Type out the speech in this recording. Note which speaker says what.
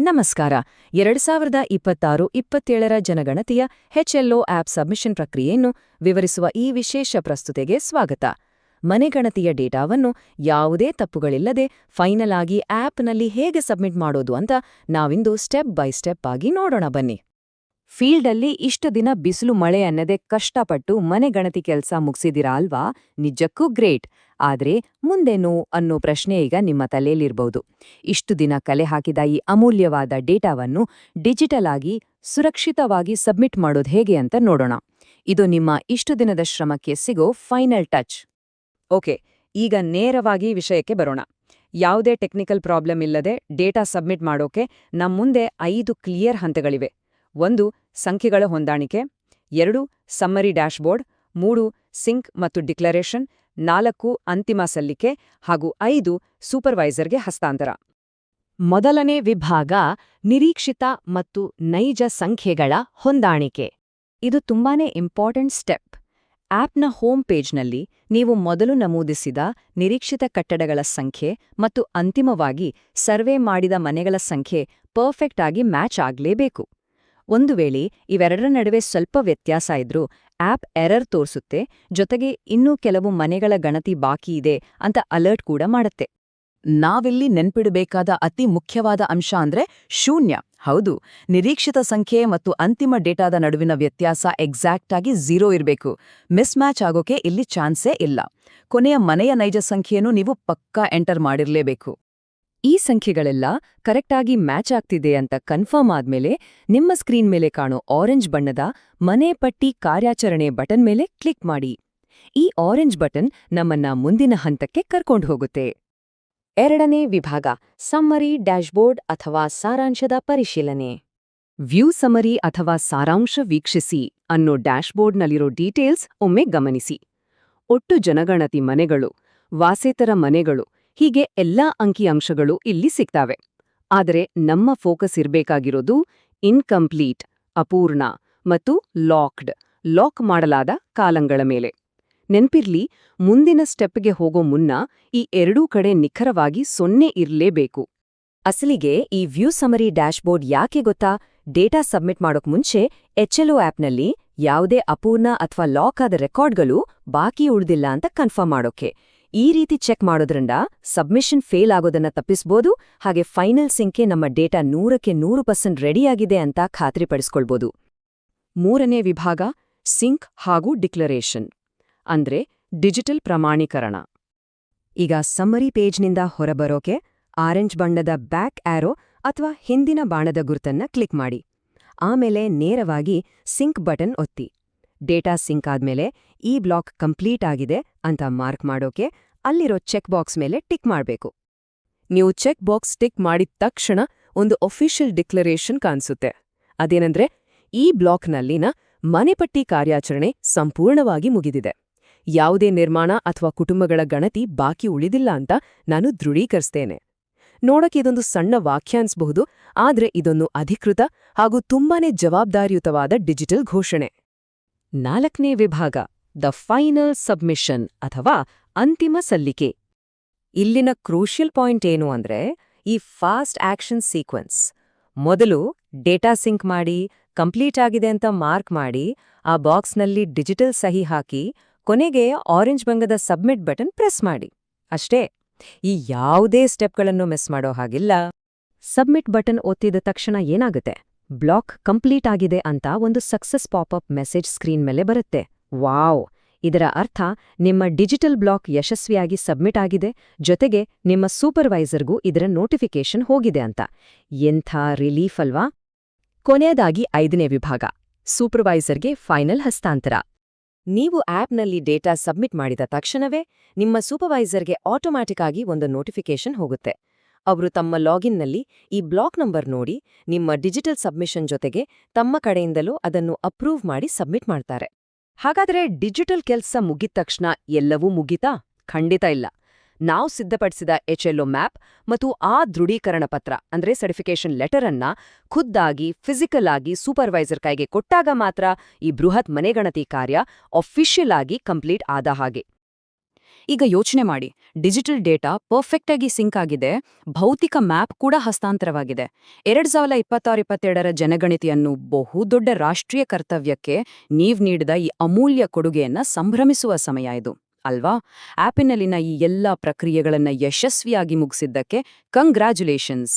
Speaker 1: ನಮಸ್ಕಾರ. 2026-27ರ ಜನಗಣತಿಯ HLO app submission ಪ್ರಕ್ರಿಯೆಯನ್ನು ವಿವರಿಸುವ ಈ ವಿಶೇಷ ಪ್ರಸ್ತುತಿಗೆ ಸ್ವಾಗತ. ಮನೆಗಣತಿಯ ಡೇಟಾವನ್ನು ಯಾವುದೇ ತಪ್ಪುಗಳಿಲ್ಲದೆ ಫೈನಲ್ ಆಗಿ ಆಪ್ನಲ್ಲಿ ಹೇಗೆ ಸಬ್ಮಿಟ್ ಮಾಡೋದು ಅಂತ ನಾವಿಂದು ಸ್ಟೆಪ್ ಬೈ ಸ್ಟೆಪ್ ಆಗಿ ನೋಡೋಣ ಬನ್ನಿ. ಫೀಲ್ಡಲ್ಲಿ ಇಷ್ಟು ದಿನ ಬಿಸಿಲು ಮಳೆ ಅನ್ನದೇ ಕಷ್ಟಪಟ್ಟು ಮನೆಗಣತಿ ಕೆಲಸ ಮುಗಿಸಿದಿರಾ ಅಲ್ವಾ? ನಿಜಕ್ಕೂ ಗ್ರೇಟ್. ಆದ್ರೆ ಮುಂದೇನು ಅನ್ನೋ ಪ್ರಶ್ನೆ ಈಗ ನಿಮ್ಮ ತಲೆಯಲ್ಲಿರ್ಬಹುದು. ಇಷ್ಟು ದಿನ ಕಲೆ ಹಾಕಿದ ಈ ಅಮೂಲ್ಯವಾದ ಡೇಟಾವನ್ನು ಡಿಜಿಟಲ್ ಆಗಿ ಸುರಕ್ಷಿತವಾಗಿ ಸಬ್ಮಿಟ್ ಮಾಡೋದು ಹೇಗೆ ಅಂತ ನೋಡೋಣ. ಇದು ನಿಮ್ಮ ಇಷ್ಟು ದಿನದ ಶ್ರಮಕ್ಕೆ ಸಿಗೋ ಫೈನಲ್ ಟಚ್. ಓಕೆ, ಈಗ ನೇರವಾಗಿ ವಿಷಯಕ್ಕೆ ಬರೋಣ. ಯಾವುದೇ ಟೆಕ್ನಿಕಲ್ ಪ್ರಾಬ್ಲಮ್ ಇಲ್ಲದೆ ಡೇಟಾ ಸಬ್ಮಿಟ್ ಮಾಡೋಕೆ ನಮ್ಮುಂದೆ 5 ಕ್ಲಿಯರ್ ಹಂತಗಳಿವೆ. 1. ಸಂಖ್ಯೆಗಳ ಹೊಂದಾಣಿಕೆ. 2. Summary dashboard. 3. ಸಿಂಕ್ ಮತ್ತು ಡಿಕ್ಲರೇಷನ್. 4. ಅಂತಿಮ ಸಲ್ಲಿಕೆ. ಹಾಗೂ 5. ಸೂಪರ್ವೈಸರ್ಗೆ ಹಸ್ತಾಂತರ. ಮೊದಲನೇ ವಿಭಾಗ ನಿರೀಕ್ಷಿತ ಮತ್ತು ನೈಜ ಸಂಖ್ಯೆಗಳ ಹೊಂದಾಣಿಕೆ. ಇದು ತುಂಬಾನೇ ಇಂಪಾರ್ಟೆಂಟ್ ಸ್ಟೆಪ್. ಆಪ್ನ ಹೋಮ್ ಪೇಜ್ನಲ್ಲಿ ನೀವು ಮೊದಲು ನಮೂದಿಸಿದ ನಿರೀಕ್ಷಿತ ಕಟ್ಟಡಗಳ ಸಂಖ್ಯೆ ಮತ್ತು ಅಂತಿಮವಾಗಿ ಸರ್ವೆ ಮಾಡಿದ ಮನೆಗಳ ಸಂಖ್ಯೆ ಪರ್ಫೆಕ್ಟ್ ಆಗಿ ಮ್ಯಾಚ್ ಆಗಲೇಬೇಕು. ಒಂದು ವೇಳೆ ಇವೆರಡರ ನಡುವೆ ಸ್ವಲ್ಪ ವ್ಯತ್ಯಾಸ ಇದ್ರೂ ಆಪ್ ಎರರ್ ತೋರಿಸುತ್ತೆ, ಜೊತೆಗೆ ಇನ್ನೂ ಕೆಲವು ಮನೆಗಳ ಗಣತಿ ಬಾಕಿ ಇದೆ ಅಂತ ಅಲರ್ಟ್ ಕೂಡ ಮಾಡುತ್ತೆ. ನಾವಿಲ್ಲಿ ನೆನ್ಪಿಡಬೇಕಾದ ಅತಿ ಮುಖ್ಯವಾದ ಅಂಶ ಅಂದ್ರೆ ಶೂನ್ಯ. ಹೌದು, ನಿರೀಕ್ಷಿತ ಸಂಖ್ಯೆ ಮತ್ತು ಅಂತಿಮ ಡೇಟಾದ ನಡುವಿನ ವ್ಯತ್ಯಾಸ ಎಕ್ಸಾಕ್ಟ್ ಆಗಿ 0 ಇರಬೇಕು. ಮಿಸ್ ಮ್ಯಾಚ್ ಆಗೋಕೆ ಇಲ್ಲಿ ಚಾನ್ಸೇ ಇಲ್ಲ. ಕೊನೆಯ ಮನೆಯ ನೈಜ ಸಂಖ್ಯೆಯನ್ನು ನೀವು ಪಕ್ಕಾ ಎಂಟರ್ ಮಾಡಿರಲೇಬೇಕು. ಈ ಸಂಖ್ಯೆಗಳೆಲ್ಲ ಕರೆಕ್ಟಾಗಿ ಮ್ಯಾಚ್ ಆಗ್ತಿದೆ ಅಂತ ಕನ್ಫರ್ಮ್ ಆದ್ಮೇಲೆ ನಿಮ್ಮ ಸ್ಕ್ರೀನ್ ಮೇಲೆ ಕಾಣೋ ಆರೆಂಜ್ ಬಣ್ಣದ ಮನೆ ಪಟ್ಟಿ ಕಾರ್ಯಾಚರಣೆ ಬಟನ್ ಮೇಲೆ ಕ್ಲಿಕ್ ಮಾಡಿ. ಈ ಆರೆಂಜ್ ಬಟನ್ ನಮ್ಮನ್ನ ಮುಂದಿನ ಹಂತಕ್ಕೆ ಕರ್ಕೊಂಡು ಹೋಗುತ್ತೆ. ಎರಡನೇ ವಿಭಾಗ ಸಮ್ಮರಿ ಡ್ಯಾಶ್ಬೋರ್ಡ್ ಅಥವಾ ಸಾರಾಂಶದ ಪರಿಶೀಲನೆ. ವ್ಯೂ ಸಮರಿ ಅಥವಾ ಸಾರಾಂಶ ವೀಕ್ಷಿಸಿ ಅನ್ನೋ ಡ್ಯಾಶ್ಬೋರ್ಡ್ನಲ್ಲಿರೋ ಡೀಟೇಲ್ಸ್ ಒಮ್ಮೆ ಗಮನಿಸಿ. ಒಟ್ಟು ಜನಗಣತಿ ಮನೆಗಳು, ವಾಸೇತರ ಮನೆಗಳು, ಹೀಗೆ ಎಲ್ಲಾ ಅಂಕಿಅಂಶಗಳು ಇಲ್ಲಿ ಸಿಗ್ತಾವೆ. ಆದರೆ ನಮ್ಮ ಫೋಕಸ್ ಇರಬೇಕಾಗಿರೋದು ಇನ್ಕಂಪ್ಲೀಟ್, ಅಪೂರ್ಣ ಮತ್ತು ಲಾಕ್ ಮಾಡಲಾದ ಕಾಲಂಗಳ ಮೇಲೆ. ನೆನ್ಪಿರ್ಲಿ, ಮುಂದಿನ ಸ್ಟೆಪ್ಗೆ ಹೋಗೋ ಮುನ್ನ ಈ ಎರಡೂ ಕಡೆ ನಿಖರವಾಗಿ 0 ಇರಲೇಬೇಕು. ಅಸಲಿಗೆ ಈ ವ್ಯೂ ಸಮರಿ ಡ್ಯಾಶ್ಬೋರ್ಡ್ ಯಾಕೆ ಗೊತ್ತಾ? ಡೇಟಾ ಸಬ್ಮಿಟ್ ಮಾಡೋಕ್ ಮುಂಚೆ HLO ಆಪ್ನಲ್ಲಿ ಯಾವುದೇ ಅಪೂರ್ಣ ಅಥವಾ ಲಾಕ್ ಆದ ರೆಕಾರ್ಡ್ಗಳು ಬಾಕಿ ಉಳಿದಿಲ್ಲ ಅಂತ ಕನ್ಫರ್ಮ್ ಮಾಡೋಕೆ. ಈ ರೀತಿ ಚೆಕ್ ಮಾಡೋದ್ರಿಂದ ಸಬ್ಮಿಷನ್ ಫೇಲ್ ಆಗೋದನ್ನ ತಪ್ಪಿಸ್ಬೋದು, ಹಾಗೆ ಫೈನಲ್ ಸಿಂಕ್ಗೆ ನಮ್ಮ ಡೇಟಾ 100ಕ್ಕೆ 100% ರೆಡಿಯಾಗಿದೆ ಅಂತ ಖಾತ್ರಿಪಡಿಸ್ಕೊಳ್ಬೋದು. ಮೂರನೇ ವಿಭಾಗ ಸಿಂಕ್ ಹಾಗೂ ಡಿಕ್ಲರೇಷನ್, ಅಂದ್ರೆ ಡಿಜಿಟಲ್ ಪ್ರಮಾಣೀಕರಣ. ಈಗ ಸಮ್ಮರಿ ಪೇಜ್ನಿಂದ ಹೊರಬರೋಕೆ ಆರೆಂಜ್ ಬಣ್ಣದ ಬ್ಯಾಕ್ ಆರೋ ಅಥವಾ ಹಿಂದಿನ ಬಾಣದ ಗುರುತನ್ನ ಕ್ಲಿಕ್ ಮಾಡಿ. ಆಮೇಲೆ ನೇರವಾಗಿ ಸಿಂಕ್ ಬಟನ್ ಒತ್ತಿ. ಡೇಟಾ ಸಿಂಕ್ ಆದ್ಮೇಲೆ ಈ ಬ್ಲಾಕ್ ಕಂಪ್ಲೀಟ್ ಆಗಿದೆ ಅಂತ ಮಾರ್ಕ್ ಮಾಡೋಕೆ ಅಲ್ಲಿರೋ ಚೆಕ್ ಬಾಕ್ಸ್ ಮೇಲೆ ಟಿಕ್ ಮಾಡಬೇಕು. ನೀವು ಚೆಕ್ ಬಾಕ್ಸ್ ಟಿಕ್ ಮಾಡಿದ ತಕ್ಷಣ ಒಂದು ಅಫಿಷಿಯಲ್ ಡಿಕ್ಲರೇಷನ್ ಕಾಣಿಸುತ್ತೆ. ಅದೇನಂದ್ರೆ, ಈ ಬ್ಲಾಕ್ನಲ್ಲಿನ ಮನೆಪಟ್ಟಿ ಕಾರ್ಯಾಚರಣೆ ಸಂಪೂರ್ಣವಾಗಿ ಮುಗಿದಿದೆ. ಯಾವುದೇ ನಿರ್ಮಾಣ ಅಥವಾ ಕುಟುಂಬಗಳ ಗಣತಿ ಬಾಕಿ ಉಳಿದಿಲ್ಲ ಅಂತ ನಾನು ದೃಢೀಕರಿಸ್ತೇನೆ. ನೋಡಕ್ಕೆ ಇದೊಂದು ಸಣ್ಣ ವಾಕ್ಯ ಅನ್ಸ್ಬಹುದು, ಆದ್ರೆ ಇದೊಂದು ಅಧಿಕೃತ ಹಾಗೂ ತುಂಬಾನೇ ಜವಾಬ್ದಾರಿಯುತವಾದ ಡಿಜಿಟಲ್ ಘೋಷಣೆ. ನಾಲ್ಕನೇ ವಿಭಾಗ ದ ಫೈನಲ್ ಸಬ್ಮಿಷನ್ ಅಥವಾ ಅಂತಿಮ ಸಲ್ಲಿಕೆ. ಇಲ್ಲಿನ ಕ್ರೂಷಿಯಲ್ ಪಾಯಿಂಟ್ ಏನು ಅಂದ್ರೆ ಈ ಫಾಸ್ಟ್ ಆಕ್ಷನ್ ಸೀಕ್ವೆನ್ಸ್. ಮೊದಲು ಡೇಟಾ ಸಿಂಕ್ ಮಾಡಿ, ಕಂಪ್ಲೀಟ್ ಆಗಿದೆ ಅಂತ ಮಾರ್ಕ್ ಮಾಡಿ, ಆ ಬಾಕ್ಸ್ನಲ್ಲಿ ಡಿಜಿಟಲ್ ಸಹಿ ಹಾಕಿ, ಕೊನೆಗೆ ಆರೆಂಜ್ ಬಣ್ಣದ ಸಬ್ಮಿಟ್ ಬಟನ್ ಪ್ರೆಸ್ ಮಾಡಿ. ಅಷ್ಟೇ. ಈ ಯಾವುದೇ ಸ್ಟೆಪ್ಗಳನ್ನು ಮಿಸ್ ಮಾಡೋ ಹಾಗಿಲ್ಲ. ಸಬ್ಮಿಟ್ ಬಟನ್ ಒತ್ತಿದ ತಕ್ಷಣ ಏನಾಗುತ್ತೆ? ಬ್ಲಾಕ್ ಕಂಪ್ಲೀಟ್ ಆಗಿದೆ ಅಂತ ಒಂದು ಸಕ್ಸಸ್ ಪಾಪಪ್ ಮೆಸೇಜ್ ಸ್ಕ್ರೀನ್ ಮೇಲೆ ಬರುತ್ತೆ. ವಾವ್! ಇದರ ಅರ್ಥ ನಿಮ್ಮ ಡಿಜಿಟಲ್ ಬ್ಲಾಕ್ ಯಶಸ್ವಿಯಾಗಿ ಸಬ್ಮಿಟ್ ಆಗಿದೆ, ಜೊತೆಗೆ ನಿಮ್ಮ ಸೂಪರ್ವೈಸರ್ಗೂ ಇದರ ನೋಟಿಫಿಕೇಶನ್ ಹೋಗಿದೆ ಅಂತ. ಎಂಥ ರಿಲೀಫ್ ಅಲ್ವಾ? ಕೊನೆಯದಾಗಿ 5ನೇ ವಿಭಾಗ ಸೂಪರ್ವೈಸರ್ಗೆ ಫೈನಲ್ ಹಸ್ತಾಂತರ. ನೀವು ಆಪ್ನಲ್ಲಿ ಡೇಟಾ ಸಬ್ಮಿಟ್ ಮಾಡಿದ ತಕ್ಷಣವೇ ನಿಮ್ಮ ಸೂಪರ್ವೈಸರ್ಗೆ ಆಟೋಮ್ಯಾಟಿಕ್ ಆಗಿ ಒಂದು ನೋಟಿಫಿಕೇಶನ್ ಹೋಗುತ್ತೆ. ಅವರು ತಮ್ಮ ಲಾಗಿನ್ನಲ್ಲಿ ಈ ಬ್ಲಾಕ್ ನಂಬರ್ ನೋಡಿ ನಿಮ್ಮ ಡಿಜಿಟಲ್ ಸಬ್ಮಿಷನ್ ಜೊತೆಗೆ ತಮ್ಮ ಕಡೆಯಿಂದಲೂ ಅದನ್ನು ಅಪ್ರೂವ್ ಮಾಡಿ ಸಬ್ಮಿಟ್ ಮಾಡ್ತಾರೆ. ಹಾಗಾದ್ರೆ ಡಿಜಿಟಲ್ ಕೆಲ್ಸ ಮುಗಿದ ತಕ್ಷಣ ಎಲ್ಲವೂ ಮುಗೀತಾ? ಖಂಡಿತ ಇಲ್ಲ. ನಾವು ಸಿದ್ಧಪಡಿಸಿದ HLO ಮ್ಯಾಪ್ ಮತ್ತು ಆ ದೃಢೀಕರಣ ಪತ್ರ ಅಂದ್ರೆ ಸರ್ಟಿಫಿಕೇಷನ್ ಲೆಟರ್ ಅನ್ನ ಖುದ್ದಾಗಿ ಫಿಸಿಕಲ್ ಆಗಿ ಸೂಪರ್ವೈಸರ್ ಕೈಗೆ ಕೊಟ್ಟಾಗ ಮಾತ್ರ ಈ ಬೃಹತ್ ಮನೆಗಣತಿ ಕಾರ್ಯ ಅಫಿಷಿಯಲ್ ಆಗಿ ಕಂಪ್ಲೀಟ್ ಆದ ಹಾಗೆ. ಈಗ ಯೋಚನೆ ಮಾಡಿ, ಡಿಜಿಟಲ್ ಡೇಟಾ ಪರ್ಫೆಕ್ಟ್ ಆಗಿ ಸಿಂಕ್ ಆಗಿದೆ, ಭೌತಿಕ ಮ್ಯಾಪ್ ಕೂಡ ಹಸ್ತಾಂತರವಾಗಿದೆ. 2026-22ರ ಜನಗಣತಿಯನ್ನು ಬಹುದೊಡ್ಡ ರಾಷ್ಟ್ರೀಯ ಕರ್ತವ್ಯಕ್ಕೆ ನೀವ್ ನೀಡಿದ ಈ ಅಮೂಲ್ಯ ಕೊಡುಗೆಯನ್ನ ಸಂಭ್ರಮಿಸುವ ಸಮಯ ಇದು ಅಲ್ವಾ? ಆಪಿನಲ್ಲಿನ ಈ ಎಲ್ಲಾ ಪ್ರಕ್ರಿಯೆಗಳನ್ನ ಯಶಸ್ವಿಯಾಗಿ ಮುಗಿಸಿದ್ದಕ್ಕೆ ಕಂಗ್ರ್ಯಾಚುಲೇಷನ್ಸ್.